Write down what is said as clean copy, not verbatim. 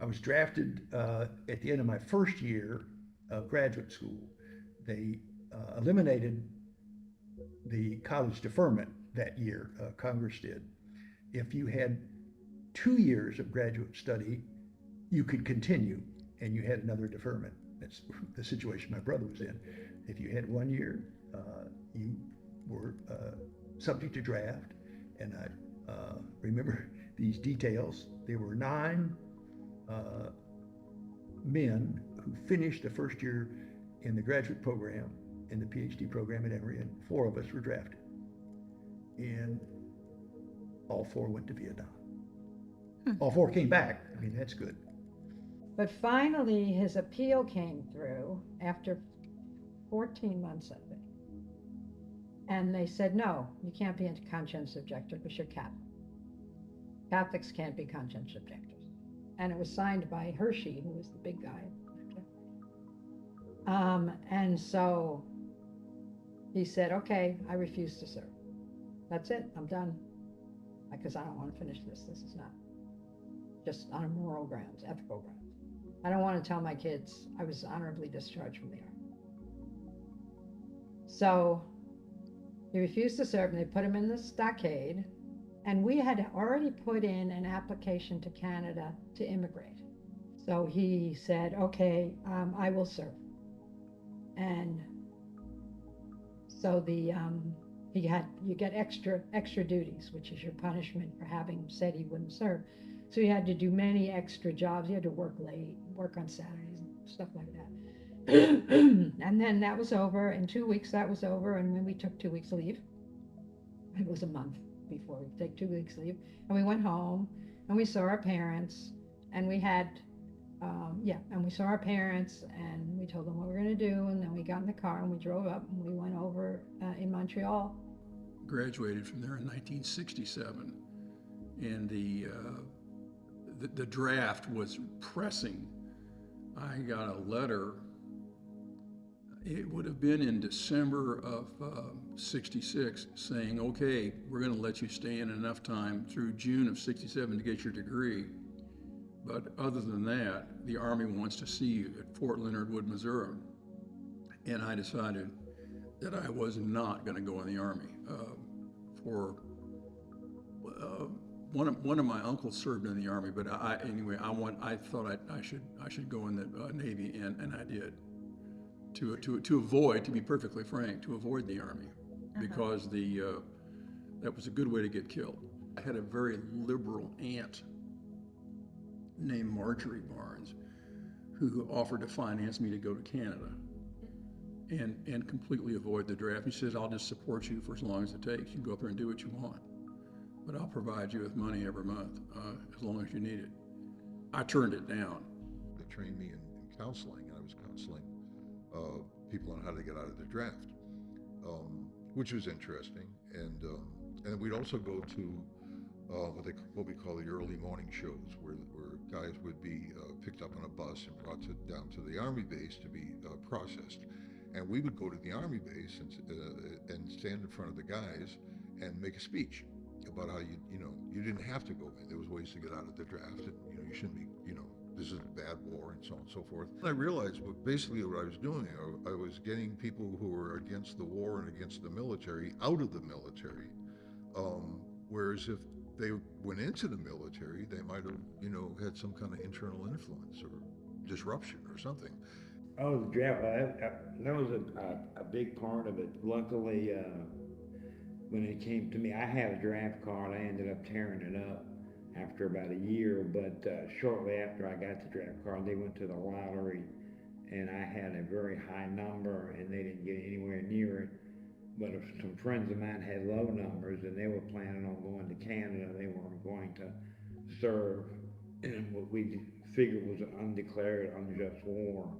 I was drafted at the end of my first year of graduate school. They eliminated the college deferment that year, Congress did. If you had 2 years of graduate study, you could continue and you had another deferment. That's the situation my brother was in. If you had 1 year, you were subject to draft. And I remember these details. There were 9 men who finished the first year in the graduate program, in the PhD program at Emory, and 4 of us were drafted. And all 4 went to Vietnam. All 4 came back. I mean, that's good. But finally, his appeal came through after 14 months, I think. And they said, no, you can't be a conscience objector because you're Catholic. Catholics can't be conscience objectors. And it was signed by Hershey, who was the big guy. And so he said, okay, I refuse to serve. That's it, I'm done. Because I don't want to finish this. This is not just on moral grounds, ethical grounds. I don't want to tell my kids I was honorably discharged from the Army. So he refused to serve, and they put him in the stockade. And we had already put in an application to Canada to immigrate. So he said, okay, I will serve. And so you get extra duties, which is your punishment for having said he wouldn't serve. So he had to do many extra jobs. He had to work late, work on Saturdays, stuff like that. And then that was over. In 2 weeks, that was over. And when we took 2 weeks leave, it was a month before we take 2 weeks leave, and we went home and we saw our parents, and we had, and we saw our parents, and we told them what we were going to do, and then we got in the car and we drove up and we went over in Montreal. Graduated from there in 1967, and the draft was pressing. I got a letter. It would have been in December of 66 saying, okay, we're going to let you stay in enough time through June of 67 to get your degree. But other than that, the Army wants to see you at Fort Leonard Wood, Missouri. And I decided that I was not going to go in the Army. One of my uncles served in the Army, but I thought I should go in the Navy, and I did. To avoid, to be perfectly frank, to avoid the Army, because that was a good way to get killed. I had a very liberal aunt named Marjorie Barnes who offered to finance me to go to Canada and completely avoid the draft. He says, I'll just support you for as long as it takes. You can go up there and do what you want, but I'll provide you with money every month as long as you need it. I turned it down. They trained me in counseling. I was counseling people on how to get out of the draft, which was interesting. And we'd also go to what we call the early morning shows, where guys would be picked up on a bus and brought down to the Army base to be processed. And we would go to the Army base and stand in front of the guys and make a speech about how you didn't have to go in. There was ways to get out of the draft, and you shouldn't be, this is a bad war, and so on and so forth. I realized basically what I was doing, I was getting people who were against the war and against the military out of the military, whereas if they went into the military, they might have, had some kind of internal influence or disruption or something. Oh, the draft, that was a big part of it. Luckily, when it came to me, I had a draft card. I ended up tearing it up after about a year, but shortly after I got the draft card, they went to the lottery, and I had a very high number, and they didn't get anywhere near it. But if some friends of mine had low numbers, and they were planning on going to Canada, they weren't going to serve in what we figured was an undeclared, unjust war.